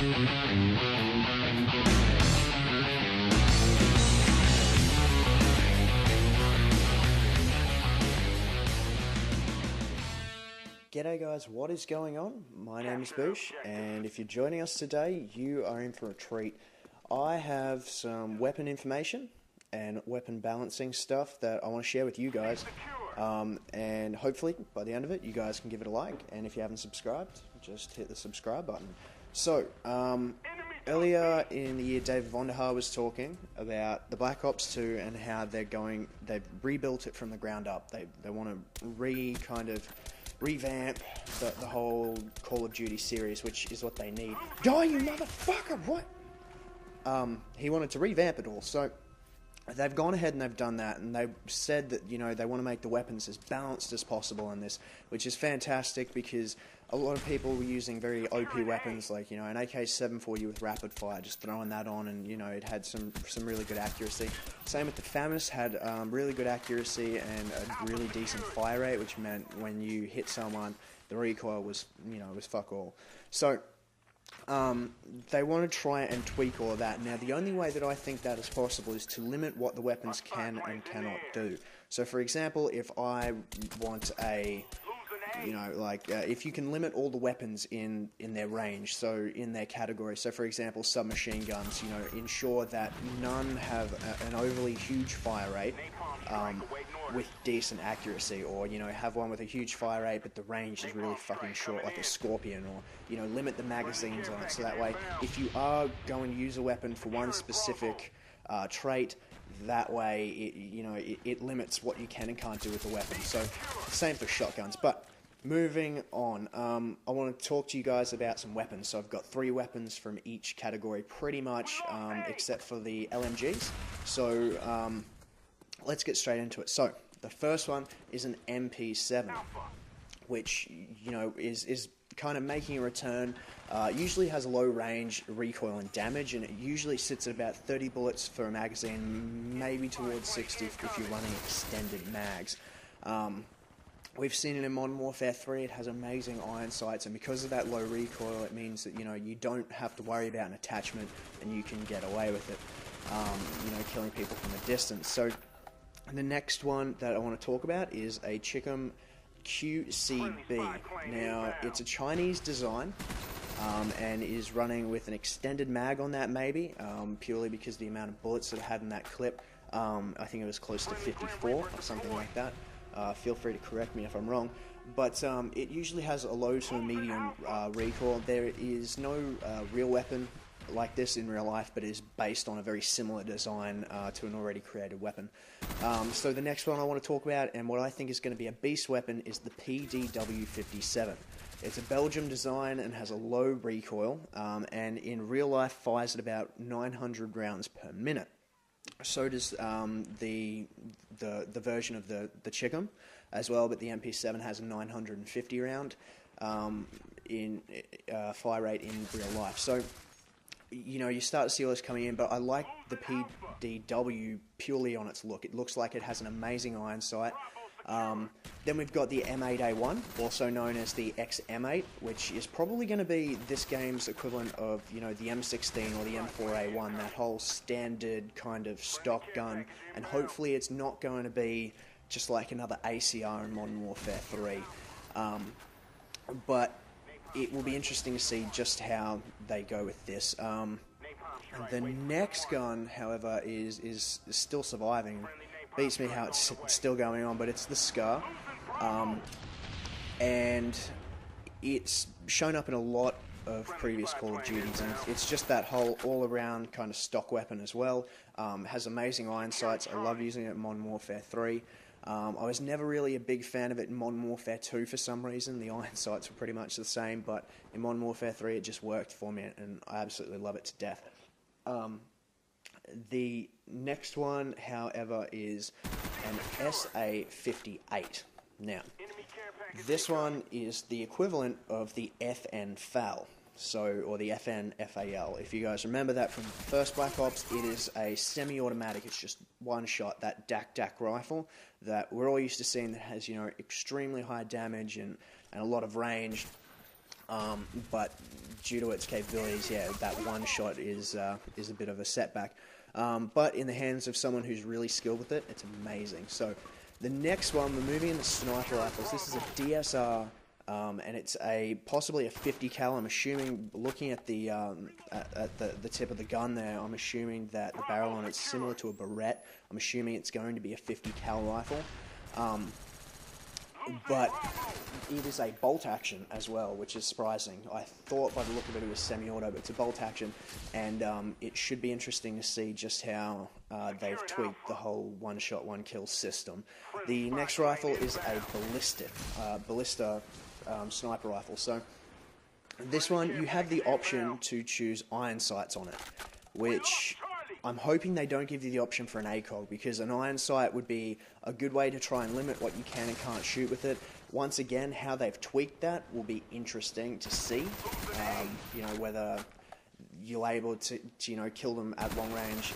G'day guys, what is going on? My name is Boosh, and if you're joining us today, you are in for a treat. I have some weapon information and weapon balancing stuff that I want to share with you guys, and hopefully by the end of it you guys can give it a like, and if you haven't subscribed, just hit the subscribe button. So, earlier in the year David Vonderhaar was talking about the Black Ops 2 and how they've rebuilt it from the ground up. They want to revamp the whole Call of Duty series, which is what they need. Die, you motherfucker! What? He wanted to revamp it all, so they've gone ahead and they've done that, and they said that, you know, they want to make the weapons as balanced as possible in this, which is fantastic because a lot of people were using very OP weapons like, you know, an AK-740 with rapid fire, just throwing that on, and, you know, it had some really good accuracy. Same with the FAMAS, had really good accuracy and a really decent fire rate, which meant when you hit someone, the recoil was, you know, was fuck all. So they want to try and tweak all of that. Now, the only way that I think that is possible is to limit what the weapons can and cannot do. So, for example, if I want a, you know, like, if you can limit all the weapons in their range, so in their category, so for example, submachine guns, you know, ensure that none have an overly huge fire rate with decent accuracy, or, you know, have one with a huge fire rate but the range is really fucking short, like a Scorpion, or, you know, limit the magazines on it, so that way, if you are going to use a weapon for one specific trait, that way, it limits what you can and can't do with the weapon. So, same for shotguns. But moving on, I want to talk to you guys about some weapons. So I've got 3 weapons from each category, pretty much, except for the LMGs. So let's get straight into it. So the first one is an MP7, which, you know, is kind of making a return. Usually has a low range, recoil and damage, and it usually sits at about 30 bullets for a magazine, maybe towards 60 if you're running extended mags. We've seen it in Modern Warfare 3, it has amazing iron sights, and because of that low recoil, it means that, you know, you don't have to worry about an attachment and you can get away with it, you know, killing people from a distance. So the next one that I want to talk about is a Chicom QCB. Now, it's a Chinese design, and is running with an extended mag on that, maybe, purely because of the amount of bullets that it had in that clip. I think it was close to 54 or something like that. Feel free to correct me if I'm wrong, but it usually has a low to a medium recoil. There is no real weapon like this in real life, but is based on a very similar design to an already created weapon. So the next one I want to talk about, and what I think is going to be a beast weapon, is the PDW-57. It's a Belgium design and has a low recoil, and in real life fires at about 900 rounds per minute. So does the version of the Chicom as well, but the MP7 has a 950 round in fire rate in real life. So, you know, you start to see all this coming in, but I like the PDW purely on its look. It looks like it has an amazing iron sight. Then we've got the M8A1, also known as the XM8, which is probably going to be this game's equivalent of, you know, the M16 or the M4A1, that whole standard kind of stock gun, and hopefully it's not going to be just like another ACR in Modern Warfare 3. But it will be interesting to see just how they go with this. The next gun, however, is still surviving. Beats me how it's still going on, but it's the Scar, and it's shown up in a lot of previous Call of Duties, and it's just that whole all-around kind of stock weapon as well. Has amazing iron sights. I love using it in Modern Warfare 3. I was never really a big fan of it in Modern Warfare 2 for some reason. The iron sights were pretty much the same, but in Modern Warfare 3 it just worked for me, and I absolutely love it to death. The next one, however, is an SA-58. Now, this one is the equivalent of the FN FAL, or the FN FAL. If you guys remember that from the first Black Ops, it is a semi-automatic. It's just one shot, that DAC rifle that we're all used to seeing, that has, you know, extremely high damage and a lot of range. but due to its capabilities, yeah, that one shot is a bit of a setback. But in the hands of someone who's really skilled with it, it's amazing. So the next one, we're moving into sniper rifles. This is a DSR, and it's possibly a 50 cal. I'm assuming, looking at the tip of the gun there, I'm assuming that the barrel on it's similar to a Barrett. I'm assuming it's going to be a 50 cal rifle. But it is a bolt action as well, which is surprising. I thought by the look of it was semi-auto, but it's a bolt action, and it should be interesting to see just how they've tweaked the whole one-shot, one-kill system. The next rifle is a ballista sniper rifle. So this one, you have the option to choose iron sights on it, which I'm hoping they don't give you the option for an ACOG, because an iron sight would be a good way to try and limit what you can and can't shoot with it. Once again, how they've tweaked that will be interesting to see. You know, whether you're able to kill them at long range,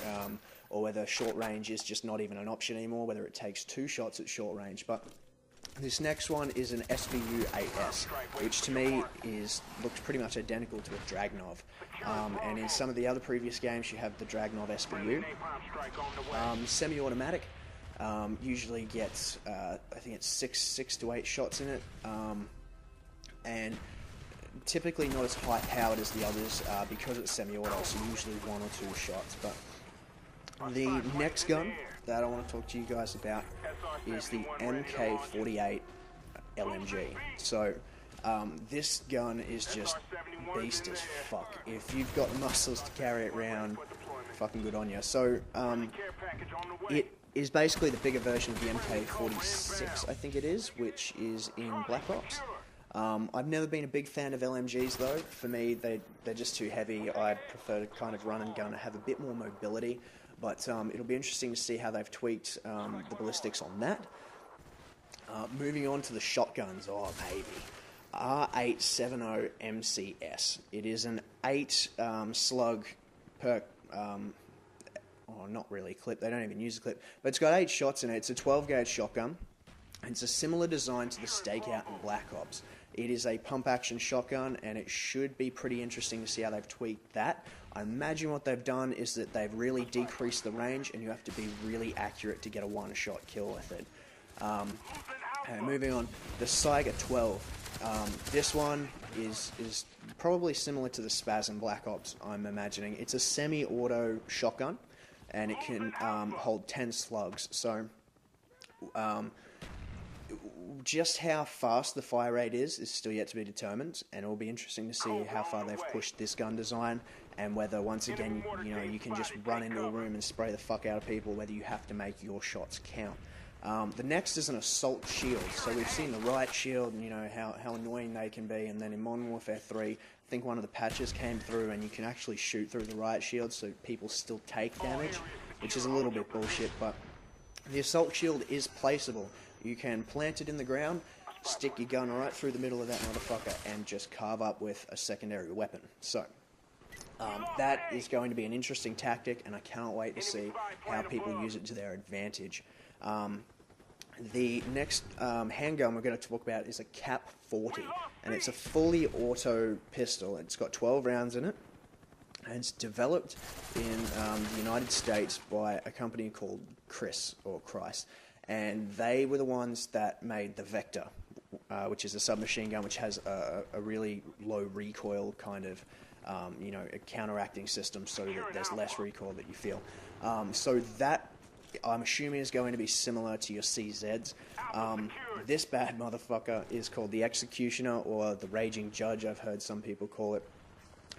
or whether short range is just not even an option anymore, whether it takes 2 shots at short range. But this next one is an SVU 8S, which to me looks pretty much identical to a Dragnov. And in some of the other previous games, you have the Dragnov SVU. Semi-automatic, usually gets, I think it's 6 to 8 shots in it, and typically not as high powered as the others because it's semi-auto, so usually 1 or 2 shots. But the next gun that I want to talk to you guys about is the MK48 LMG. So this gun is just beast as fuck. If you've got muscles to carry it around, fucking good on you. So it is basically the bigger version of the MK46, I think it is, which is in Black Ops. I've never been a big fan of LMGs though. For me, they're just too heavy. I prefer to kind of run and gun and have a bit more mobility. But it'll be interesting to see how they've tweaked the ballistics on that. Moving on to the shotguns. Oh, baby. R870 MCS. It is an 8 slug per... not really clip. They don't even use a clip. But it's got 8 shots in it. It's a 12 gauge shotgun. It's a similar design to the Stakeout in Black Ops. It is a pump-action shotgun, and it should be pretty interesting to see how they've tweaked that. I imagine what they've done is that they've really decreased the range, and you have to be really accurate to get a one-shot kill with it. And moving on, the Saiga 12. This one is probably similar to the Spaz in Black Ops, I'm imagining. It's a semi-auto shotgun, and it can hold 10 slugs. So just how fast the fire rate is still yet to be determined, and it will be interesting to see how far they've pushed this gun design, and whether once again you can just run into a room and spray the fuck out of people, whether you have to make your shots count. The next is an assault shield. So we've seen the riot shield, and how annoying they can be, and then in Modern Warfare 3 I think one of the patches came through and you can actually shoot through the riot shield so people still take damage, which is a little bit bullshit. But the assault shield is placeable. You can plant it in the ground, stick your gun right through the middle of that motherfucker, and just carve up with a secondary weapon. So that is going to be an interesting tactic, and I cannot wait to see how people use it to their advantage. The next handgun we're going to talk about is a Cap 40, and it's a fully auto pistol. It's got 12 rounds in it, and it's developed in the United States by a company called Chris, and they were the ones that made the Vector, which is a submachine gun which has a really low recoil kind of, a counteracting system, so that there's less recoil that you feel. So that, I'm assuming, is going to be similar to your CZs. This bad motherfucker is called the Executioner, or the Raging Judge, I've heard some people call it.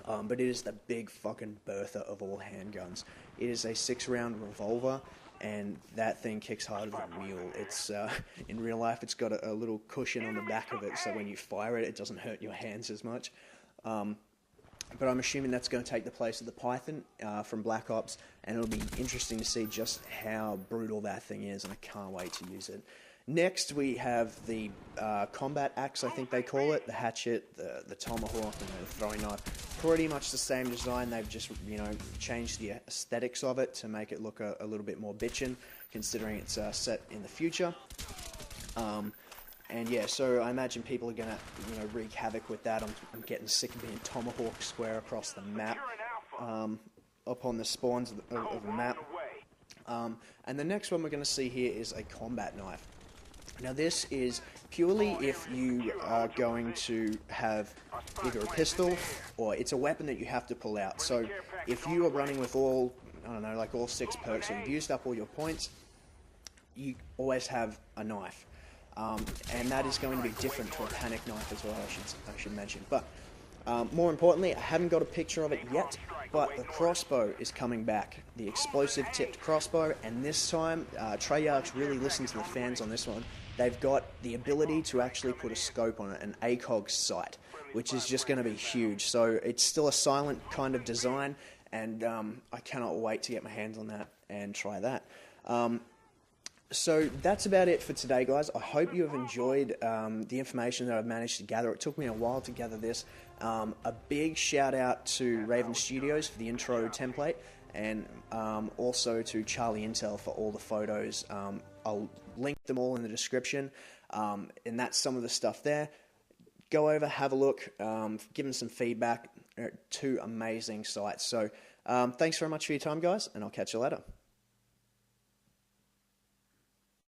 But it is the big fucking Bertha of all handguns. It is a 6-round revolver, and that thing kicks harder than a mule. It's in real life, it's got a little cushion on the back of it, so when you fire it, it doesn't hurt your hands as much. But I'm assuming that's going to take the place of the Python from Black Ops, and it'll be interesting to see just how brutal that thing is, and I can't wait to use it. Next, we have the combat axe, I think they call it, the hatchet, the tomahawk, and the throwing knife. Pretty much the same design. They've just, changed the aesthetics of it to make it look a little bit more bitchin', considering it's set in the future. And yeah, so I imagine people are gonna, wreak havoc with that. I'm getting sick of being tomahawk square across the map, up on the spawns of the map. And the next one we're going to see here is a combat knife. Now this is purely if you are going to have either a pistol or it's a weapon that you have to pull out. So if you are running with all, I don't know, like all 6 perks, or you've used up all your points, you always have a knife. And that is going to be different to a panic knife as well, I should mention. But more importantly, I haven't got a picture of it yet, but the crossbow is coming back. The explosive tipped crossbow, and this time, Treyarch's really listened to the fans on this one. They've got the ability to actually put a scope on it, an ACOG sight, which is just going to be huge. So it's still a silent kind of design, and I cannot wait to get my hands on that and try that. So that's about it for today, guys. I hope you have enjoyed the information that I've managed to gather. It took me a while to gather this. A big shout out to Raven Studios for the intro template, and also to CharlieIntel for all the photos. I'll link them all in the description, and that's some of the stuff there. Go over, have a look, give them some feedback. 2 amazing sites. So thanks very much for your time, guys, and I'll catch you later.